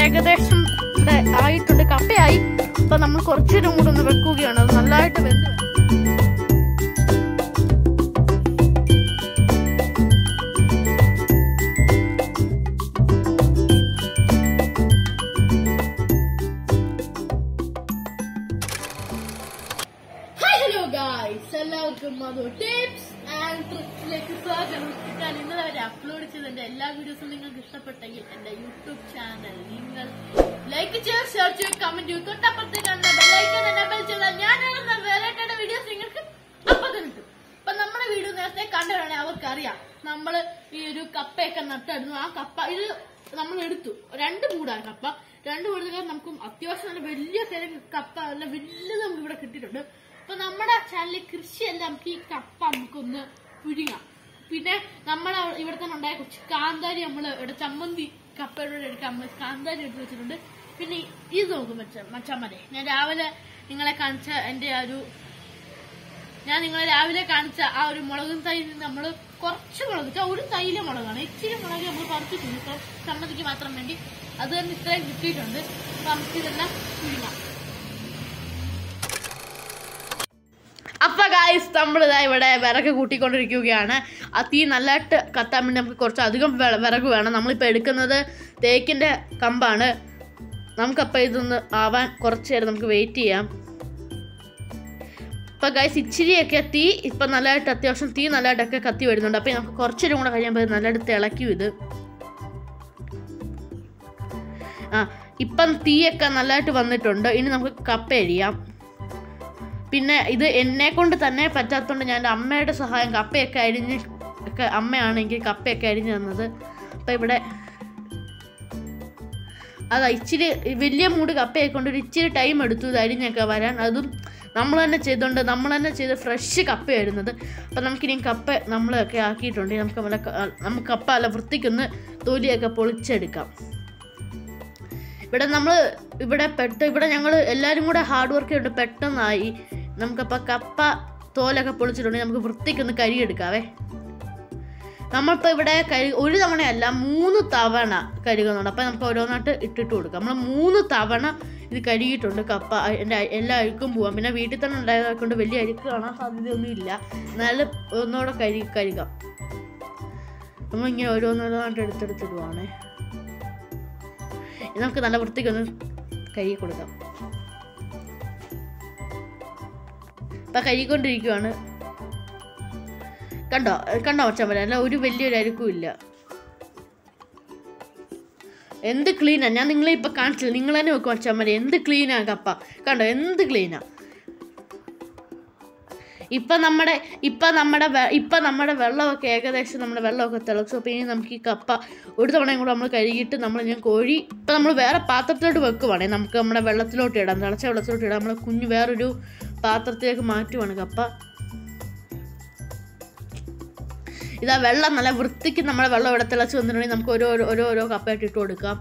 ഏകദേശം ഇവിടെ ആയിട്ടുണ്ട്, കപ്പയായി. അപ്പൊ നമ്മൾ കുറച്ചേരം കൂടെ ഒന്ന് വെക്കുകയാണ്. അത് നല്ലതായിട്ട് വെന്ത് എല്ലാവർക്കും ടിപ്സ് ആൻഡ് ട്രിക്സിലേക്ക് സ്വാഗതം. ഞാൻ ഇന്നലെ വരെ അപ്ലോഡ് ചെയ്ത എന്റെ എല്ലാ വീഡിയോസും നിങ്ങൾക്ക് ഇഷ്ടപ്പെട്ടെങ്കിൽ എന്റെ യൂട്യൂബ് ചാനൽ നിങ്ങൾ ലൈക്ക് ചെയ്യുക, ഷെയർ ചെയ്യുക, കമന്റ് ചെയ്യുക. തൊട്ടപ്പുറത്തേക്ക് ബെൽ ചെയ്താൽ ഞാൻ വേറെ വീഡിയോസ് നിങ്ങൾക്ക് അപ്പം കിട്ടും. അപ്പൊ നമ്മുടെ വീഡിയോ നേരത്തെ കണ്ടവരാണെങ്കിൽ അവർക്കറിയാം നമ്മള് ഈ ഒരു കപ്പയൊക്കെ നട്ടായിരുന്നു. ആ കപ്പ ഇത് നമ്മൾ എടുത്തു 2 മൂടാണ് കപ്പ. 2 മൂടുക നമുക്ക് അത്യാവശ്യം നല്ല വലിയ കപ്പ നല്ല വലുത് നമുക്ക് ഇവിടെ കിട്ടിയിട്ടുണ്ട്. അപ്പൊ നമ്മുടെ ചാനലിൽ കൃഷിയെല്ലാം നമുക്ക് ഈ കപ്പ നമുക്കൊന്ന് പുഴുങ്ങാം. പിന്നെ നമ്മൾ ഇവിടെ തന്നെ ഉണ്ടായ കുറച്ച് കാന്താരി ഇവിടെ ചമ്മന്തി കപ്പയോടെ എടുക്കാൻ നമ്മൾ കാന്താരി എടുത്ത് വെച്ചിട്ടുണ്ട്. പിന്നെ ഇത് നോക്കും മച്ചാമതി, ഞാൻ രാവിലെ നിങ്ങളെ കാണിച്ച ആ ഒരു മുളകും തൈ നമ്മൾ കുറച്ച് മുളക് ഒരു തൈയിലെ മുളകാണ്, ഇച്ചിരി മുളക് നമ്മൾ പറിച്ചിട്ടുണ്ട് ഇപ്പൊ ചമ്മന്തിക്ക് മാത്രം വേണ്ടി. അത് തന്നെ ഇത്രയും കിട്ടിയിട്ടുണ്ട്. അപ്പൊ നമുക്കിതെല്ലാം പുഴുങ്ങാം. അപ്പൊ ഗായ്സ് നമ്മളിതാ ഇവിടെ വിറക് കൂട്ടിക്കൊണ്ടിരിക്കുകയാണ്. ആ തീ നല്ലതായിട്ട് കത്താൻ വേണ്ടി നമുക്ക് കുറച്ച് അധികം വിറക് വേണം. നമ്മളിപ്പോൾ എടുക്കുന്നത് തേക്കിൻ്റെ കമ്പാണ്. നമുക്കപ്പോൾ ഇതൊന്ന് ആവാൻ കുറച്ച് നേരം നമുക്ക് വെയിറ്റ് ചെയ്യാം. ഇപ്പം ഗായ്സ് ഇച്ചിരിയൊക്കെ തീ ഇപ്പം നല്ലതായിട്ട് അത്യാവശ്യം തീ നല്ലതായിട്ടൊക്കെ കത്തി വരുന്നുണ്ട്. അപ്പം നമുക്ക് കുറച്ചേരം കൂടെ കഴിയുമ്പോൾ നല്ലതായിട്ട് തിളയ്ക്കും ഇത്. ഇപ്പം തീയൊക്കെ നല്ലതായിട്ട് വന്നിട്ടുണ്ട്. ഇനി നമുക്ക് കപ്പ അരിയാം. പിന്നെ ഇത് എന്നെ കൊണ്ട് തന്നെ പറ്റാത്തതുകൊണ്ട് ഞാൻ അമ്മയുടെ സഹായം കപ്പയൊക്കെ അമ്മയാണെങ്കിൽ കപ്പയൊക്കെ അരിഞ്ഞ് തന്നത്. അപ്പം ഇവിടെ അതാ ഇച്ചിരി വലിയ മൂട് കപ്പയൊക്കെ കൊണ്ട് ഒരു ഇച്ചിരി ടൈം എടുത്തു ഇത് അരിഞ്ഞൊക്കെ വരാൻ. അതും നമ്മൾ തന്നെ ചെയ്തുകൊണ്ട് നമ്മൾ തന്നെ ചെയ്ത് ഫ്രഷ് കപ്പ വരുന്നത്. അപ്പം നമുക്കിനി കപ്പ നമ്മളൊക്കെ ആക്കിയിട്ടുണ്ട്. നമുക്ക് കപ്പ അല്ല വൃത്തിക്കൊന്ന് തൊലിയൊക്കെ പൊളിച്ചെടുക്കാം. ഇവിടെ ഞങ്ങൾ എല്ലാവരും കൂടെ ഹാർഡ് വർക്ക് ചെയ്തിട്ട് പെട്ടെന്നായി. നമുക്കപ്പോൾ കപ്പ തോലൊക്കെ പൊളിച്ചിട്ടുണ്ടെങ്കിൽ നമുക്ക് വൃത്തിക്കൊന്ന് കഴുകിയെടുക്കാവേ. നമ്മളിപ്പോൾ ഇവിടെ ഒരു തവണയല്ല 3 തവണ കഴുകുന്നുണ്ട്. അപ്പം നമുക്ക് ഓരോന്നായിട്ട് ഇട്ടിട്ട് കൊടുക്കാം. നമ്മൾ 3 തവണ ഇത് കഴുകിയിട്ടുണ്ട്. കപ്പ എല്ലാ അഴുക്കും പോവാം. പിന്നെ വീട്ടിൽ തന്നെ ഉണ്ടായതുകൊണ്ട് വലിയ അഴുക്ക് കാണാൻ സാധ്യതയൊന്നും ഇല്ല. എന്നാലും ഒന്നുകൂടെ കഴുകാം. നമ്മളിങ്ങനെ ഓരോന്നായിട്ട് എടുത്തെടുത്തിടുവാണേ. നമുക്ക് നല്ല വൃത്തിക്കൊന്ന് കഴുകി കൊടുക്കാം. ഇപ്പം കഴുകിക്കൊണ്ടിരിക്കുവാണ്. കണ്ടോ വെച്ചാൽ പോലെ അല്ല ഒരു വലിയൊരു അരുക്കും ഇല്ല. എന്ത് ക്ലീനാ, ഞാൻ നിങ്ങളെ ഇപ്പം കാണിച്ചില്ല, നിങ്ങൾ തന്നെ നോക്കും വെച്ചാൽ മതി. എന്ത് ക്ലീനാ കപ്പ, കണ്ടോ എന്ത് ക്ലീനാ. ഇപ്പം നമ്മുടെ വെള്ളമൊക്കെ ഏകദേശം നമ്മുടെ വെള്ളമൊക്കെ തിളച്ചു. അപ്പോൾ ഇനി നമുക്ക് ഈ കപ്പ ഒരു തവണയും കൂടെ നമ്മൾ കഴുകിയിട്ട് ഞാൻ കോഴി ഇപ്പം നമ്മൾ വേറെ പാത്രത്തിലോട്ട് വെക്കുവാണെങ്കിൽ നമുക്ക് നമ്മുടെ വെള്ളത്തിലോട്ട് ഇടാം, തിളച്ച വെള്ളത്തിലോട്ട് ഇടാം. നമ്മൾ വേറൊരു പാത്രത്തിലേക്ക് മാറ്റുവാണ് കപ്പ. ഇതാ വെള്ളം നല്ല വൃത്തിക്ക് നമ്മുടെ വെള്ളം ഇവിടെ തിളച്ച് വന്നിട്ടുണ്ടെങ്കിൽ നമുക്ക് ഓരോ കപ്പയായിട്ട് ഇട്ട് കൊടുക്കാം.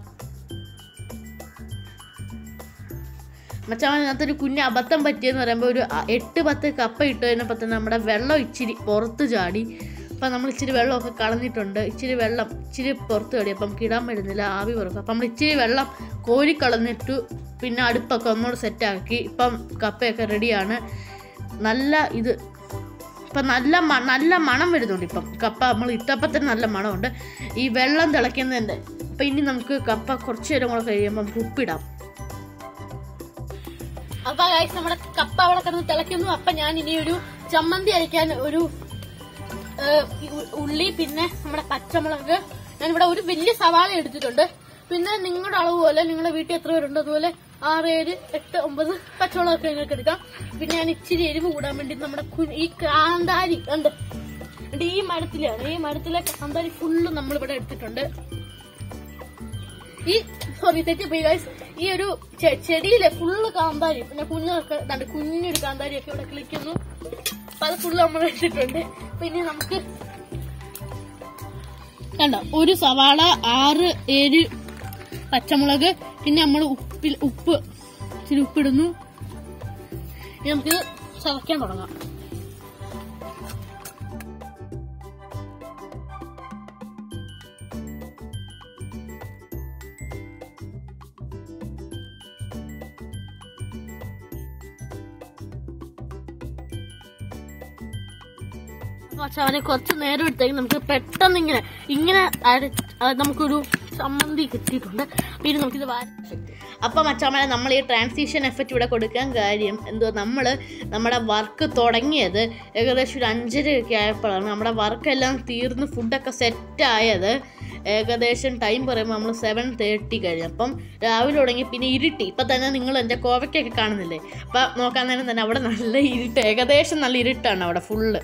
മച്ചാൻ ഇതിനകത്തൊരു കുഞ്ഞ് അബദ്ധം പറ്റിയെന്ന് പറയുമ്പോൾ ഒരു 8-10 കപ്പ ഇട്ട് കഴിഞ്ഞപ്പോൾ തന്നെ നമ്മുടെ വെള്ളം ഇച്ചിരി പുറത്ത് ചാടി. അപ്പം നമ്മൾ ഇച്ചിരി വെള്ളമൊക്കെ കളഞ്ഞിട്ടുണ്ട്. ഇച്ചിരി പുറത്ത് ചാടി. അപ്പം നമുക്ക് ഇടാൻ പറ്റുന്നില്ല, ആവി പുറക്കും. അപ്പം നമ്മൾ ഇച്ചിരി വെള്ളം കോരി കളഞ്ഞിട്ടു. പിന്നെ അടുപ്പൊക്കെ ഒന്നുകൂടെ സെറ്റാക്കി. ഇപ്പം കപ്പയൊക്കെ റെഡിയാണ്. ഇപ്പം നല്ല മണം വരുന്നുണ്ട്. ഇപ്പം കപ്പ നമ്മൾ ഇട്ടപ്പം തന്നെ നല്ല മണമുണ്ട്. ഈ വെള്ളം തിളയ്ക്കുന്നതിൻ്റെ. അപ്പം ഇനി നമുക്ക് കപ്പ കുറച്ച് നേരം കൂടെ കഴിയുമ്പോൾ നമുക്ക് ഉപ്പിടാം. അപ്പൊ ഗൈസ് നമ്മുടെ കപ്പ അവിടെ കിടന്ന് തിളയ്ക്കുന്നു. അപ്പൊ ഞാൻ ഇനി ഒരു ചമ്മന്തി അരയ്ക്കാൻ ഒരു ഉള്ളി, പിന്നെ നമ്മുടെ പച്ചമുളക്, ഞാനിവിടെ ഒരു വലിയ സവാള എടുത്തിട്ടുണ്ട്. പിന്നെ നിങ്ങളുടെ അളവ് പോലെ നിങ്ങളുടെ വീട്ടിൽ എത്ര പേരുണ്ട് അതുപോലെ 6, 7, 8, 9 പച്ചമുളകൊക്കെ നിങ്ങൾക്ക് എടുക്കാം. പിന്നെ ഞാൻ ഇച്ചിരി എരിവ് കൂടാൻ വേണ്ടി നമ്മുടെ ഈ കാന്താരി ഉണ്ട്, ഈ മരത്തിലെ കാന്താരി ഫുള്ള് നമ്മളിവിടെ എടുത്തിട്ടുണ്ട്. തെറ്റിപ്പോയി ഗൈസ്. ഈ ഒരു ചെടിയിലെ ഫുള്ള് കാന്താരി, പിന്നെ കുഞ്ഞൊരു കാന്താരിയൊക്കെ ഇവിടെ കിളിക്കുന്നു. അപ്പൊ അത് ഫുള്ള് നമ്മൾ എടുത്തിട്ടുണ്ട്. പിന്നെ നമുക്ക് കണ്ടോ ഒരു സവാള, 6, 7 പച്ചമുളക്, പിന്നെ നമ്മൾ ഇച്ചിരി ഉപ്പിടുന്നു. നമുക്കിത് ചതയ്ക്കാൻ തുടങ്ങാം. അവനെ കുറച്ച് നേരം എടുത്തേക്ക് നമുക്ക് പെട്ടെന്ന് ഇങ്ങനെ നമുക്കൊരു ചമ്മന്തി കിട്ടിയിട്ടുണ്ട്. പിന്നെ നമുക്കിത് അപ്പം മച്ചാമനെ നമ്മൾ ഈ ട്രാൻസിഷൻ എഫക്റ്റ് ഇവിടെ കൊടുക്കാൻ കാര്യം എന്തോ, നമ്മുടെ വർക്ക് തുടങ്ങിയത് ഏകദേശം ഒരു 5:30 ആയപ്പോഴാണ്. നമ്മുടെ വർക്കെല്ലാം തീർന്ന് ഫുഡൊക്കെ സെറ്റായത് ഏകദേശം ടൈം പറയുമ്പോൾ നമ്മൾ 7:30 കഴിഞ്ഞു. അപ്പം രാവിലെ തുടങ്ങി പിന്നെ ഇരുട്ടി. ഇപ്പം തന്നെ നിങ്ങൾ എൻ്റെ കോവയ്ക്കൊക്കെ കാണുന്നില്ലേ, അപ്പം നോക്കാൻ നേരം തന്നെ അവിടെ നല്ല ഇരുട്ട്, ഏകദേശം നല്ല ഇരുട്ടാണ് അവിടെ ഫുള്ള്.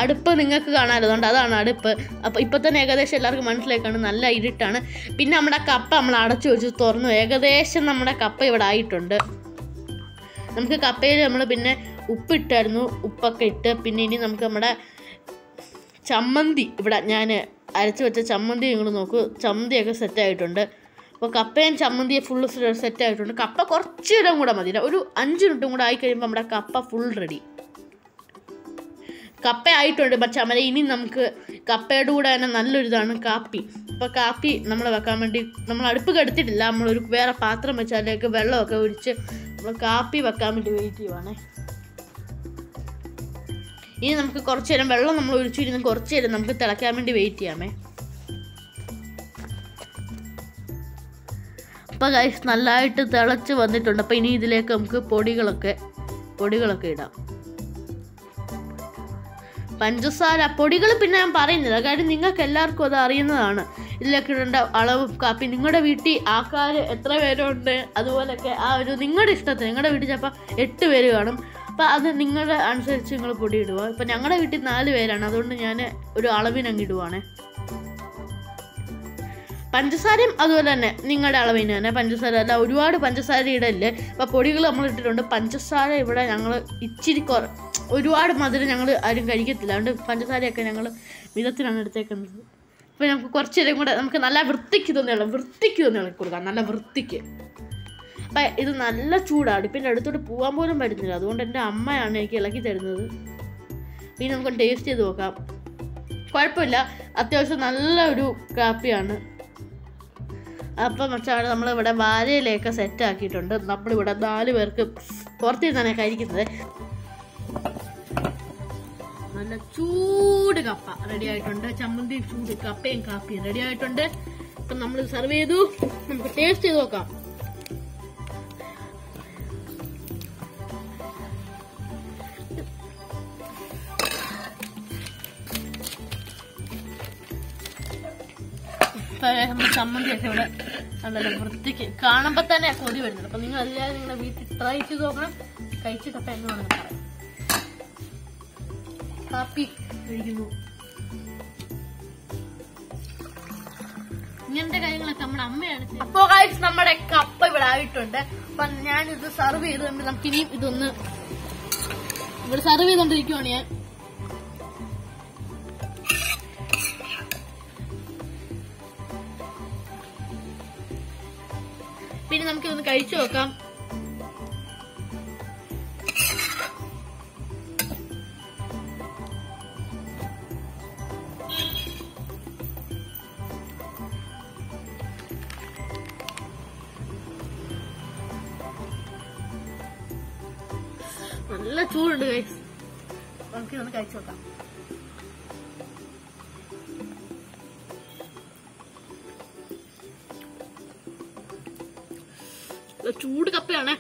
അടുപ്പ് നിങ്ങൾക്ക് കാണാമല്ലോ, അതുകൊണ്ട് അതാണ് അടുപ്പ്. അപ്പോൾ ഇപ്പം തന്നെ ഏകദേശം എല്ലാവർക്കും മനസ്സിലാക്കാണ് നല്ല ഇരുട്ടാണ്. പിന്നെ നമ്മുടെ കപ്പ നമ്മൾ അടച്ചു വെച്ച് തുറന്നു. ഏകദേശം നമ്മുടെ കപ്പ ഇവിടെ ആയിട്ടുണ്ട്. നമുക്ക് കപ്പയിൽ നമ്മൾ പിന്നെ ഉപ്പിട്ടായിരുന്നു, ഉപ്പൊക്കെ ഇട്ട്. പിന്നെ ഇനി നമുക്ക് നമ്മുടെ ചമ്മന്തി ഇവിടെ ഞാൻ അരച്ച് വെച്ച ചമ്മന്തി നിങ്ങൾ നോക്കൂ, ചമ്മന്തിയൊക്കെ സെറ്റായിട്ടുണ്ട്. അപ്പോൾ കപ്പയും ചമ്മന്തിയും ഫുള്ള് സെറ്റായിട്ടുണ്ട്. കപ്പ കുറച്ച് നേരം കൂടെ മതി, ഒരു 5 മിനിറ്റും കൂടെ ആയിക്കഴിയുമ്പോൾ നമ്മുടെ കപ്പ ഫുൾ റെഡി. കപ്പ ആയിട്ടുണ്ട്. പക്ഷേ ഇനി നമുക്ക് കപ്പയുടെ കൂടെ തന്നെ നല്ലൊരിതാണ് കാപ്പി. അപ്പോൾ കാപ്പി നമ്മൾ വെക്കാൻ വേണ്ടി നമ്മൾ അടുപ്പ് കെടുത്തിട്ടില്ല, നമ്മളൊരു വേറെ പാത്രം വെച്ച് അതിലേക്ക് വെള്ളമൊക്കെ ഒഴിച്ച് നമ്മൾ കാപ്പി വെക്കാൻ വേണ്ടി വെയിറ്റ് ചെയ്യുവാണേ. ഇനി നമുക്ക് കുറച്ച് നേരം വെള്ളം നമ്മൾ ഒഴിച്ചിരുന്ന് കുറച്ച് നേരം നമുക്ക് തിളയ്ക്കാൻ വേണ്ടി വെയിറ്റ് ചെയ്യാമേ. അപ്പോൾ ഗൈസ് നല്ലതായിട്ട് തിളച്ച് വന്നിട്ടുണ്ട്. അപ്പോൾ ഇനി ഇതിലേക്ക് നമുക്ക് പൊടികളൊക്കെ ഇടാം. പഞ്ചസാര പൊടികൾ പിന്നെ ഞാൻ പറയുന്നില്ല, കാര്യം നിങ്ങൾക്ക് എല്ലാവർക്കും അത് അറിയുന്നതാണ്. ഇതിലേക്ക് ഇടേണ്ട അളവ് കാപ്പി നിങ്ങളുടെ വീട്ടിൽ ആൾക്കാർ എത്ര പേരുണ്ട് അതുപോലെയൊക്കെ ആ ഒരു നിങ്ങളുടെ ഇഷ്ടത്തിന്. നിങ്ങളുടെ വീട്ടിൽ ചിലപ്പോൾ 8 പേര് കാണും, അപ്പോൾ അത് നിങ്ങളുടെ അനുസരിച്ച് നിങ്ങൾ പൊടി ഇടുക. ഇപ്പം ഞങ്ങളുടെ വീട്ടിൽ 4 പേരാണ്, അതുകൊണ്ട് ഞാൻ ഒരു അളവിനങ്ങ് ഇടുവാണ്. പഞ്ചസാരയും അതുപോലെ തന്നെ നിങ്ങളുടെ അളവിന് തന്നെ പഞ്ചസാര, അല്ല ഒരുപാട് പഞ്ചസാര ഇടല്ലേ. അപ്പോൾ പൊടികൾ നമ്മൾ ഇട്ടിട്ടുണ്ട്. പഞ്ചസാര ഇവിടെ ഞങ്ങൾ ഇച്ചിരി ഒരുപാട് മധുരം ഞങ്ങൾ ആരും കഴിക്കത്തില്ല, അതുകൊണ്ട് പഞ്ചസാരയൊക്കെ ഞങ്ങൾ മിതത്തിലാണ് എടുത്തേക്കുന്നത്. അപ്പോൾ നമുക്ക് കുറച്ച് നേരം കൂടെ നമുക്ക് നല്ല വൃത്തിക്ക് തോന്നി ഇളക്കി കൊടുക്കാം, നല്ല വൃത്തിക്ക്. അപ്പം ഇത് നല്ല ചൂടാണ്, അടുപ്പിൻ്റെ അടുത്തോട്ട് പോകാൻ പോലും പറ്റുന്നില്ല, അതുകൊണ്ട് എൻ്റെ അമ്മയാണ് എനിക്ക് ഇളക്കി തരുന്നത്. പിന്നെ നമുക്ക് ടേസ്റ്റ് ചെയ്ത് നോക്കാം. കുഴപ്പമില്ല, അത്യാവശ്യം നല്ലൊരു കാപ്പിയാണ്. അപ്പം മച്ചാണ് നമ്മളിവിടെ വാഴയിലൊക്കെ സെറ്റാക്കിയിട്ടുണ്ട്. നമ്മളിവിടെ 4 പേർക്ക് പുറത്തിരുന്നാണ് കഴിക്കുന്നത്. നല്ല ചൂട് കപ്പ റെഡി ആയിട്ടുണ്ട്. ചമ്മന്തി ചൂട് കപ്പയും കാപ്പിയും റെഡി ആയിട്ടുണ്ട്. അപ്പം നമ്മൾ സെർവ് ചെയ്തു, നമുക്ക് ടേസ്റ്റ് ചെയ്ത് നോക്കാം. നമ്മുടെ ചമ്മന്തിയൊക്കെ ഇവിടെ നല്ല വൃത്തിക്ക് കാണുമ്പോൾ തന്നെ കൊതി വരുന്നുണ്ട്. അപ്പം നിങ്ങൾ എല്ലാവരും നിങ്ങളുടെ വീട്ടിൽ ട്രൈ ചെയ്ത് നോക്കണം. കഴിച്ചിട്ടപ്പം എന്നോട് പറയാം. കാപ്പി കഴിക്കുന്നു. ഇങ്ങനത്തെ കാര്യങ്ങളൊക്കെ നമ്മുടെ അമ്മയാണ്. അപ്പോൾ ഗൈസ് നമ്മുടെ കപ്പ ഇവിടെ ആയിട്ടുണ്ട്. അപ്പം ഞാനിത് സെർവ് ചെയ്ത് നമുക്കിനിയും ഇതൊന്ന് ഇവിടെ സെർവ് ചെയ്തോണ്ടിരിക്കുവാണ് ഞാൻ. പിന്നെ നമുക്കിതൊന്ന് കഴിച്ചു നോക്കാം. നല്ല ചൂടുണ്ട് ഗൈസ്, നമുക്കിതൊന്ന് കഴിച്ചു നോക്കാം. ചൂട് കപ്പയാണ്.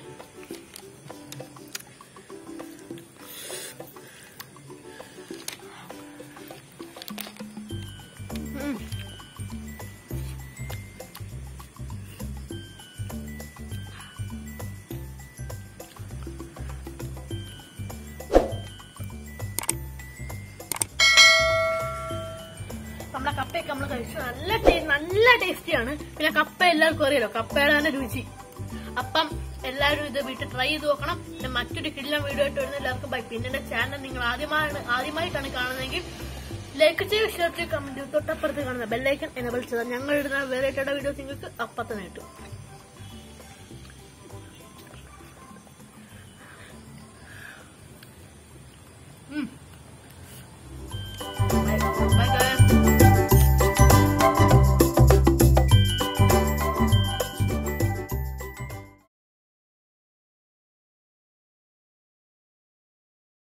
നമ്മുടെ കപ്പയൊക്കെ നമ്മൾ കഴിച്ചു. നല്ല ടേസ്റ്റിയാണ്. പിന്നെ കപ്പ എല്ലാവർക്കും അറിയാലോ, കപ്പയുടെ തന്നെ രുചി. അപ്പം എല്ലാവരും ഇത് വീട്ടിൽ ട്രൈ ചെയ്ത് നോക്കണം. പിന്നെ മറ്റൊരു കിടിലൻ വീഡിയോ ആയിട്ട് വരുന്ന എല്ലാവർക്കും ബൈ. പിന്നെ എന്റെ ചാനൽ നിങ്ങൾ ആദ്യമായിട്ടാണ് കാണുന്നതെങ്കിൽ ലൈക്ക് ചെയ്യുക, ഷെയർ ചെയ്യുക, കമന്റ് ചെയ്യുക. തൊട്ടപ്പുറത്ത് കാണുന്ന ബെല്ലൈക്കൺ എനേബിൾ ചെയ്താൽ ഞങ്ങൾ ഇടുന്ന വേറെ വീഡിയോസ് നിങ്ങൾക്ക് അപ്പം തന്നെ കിട്ടും.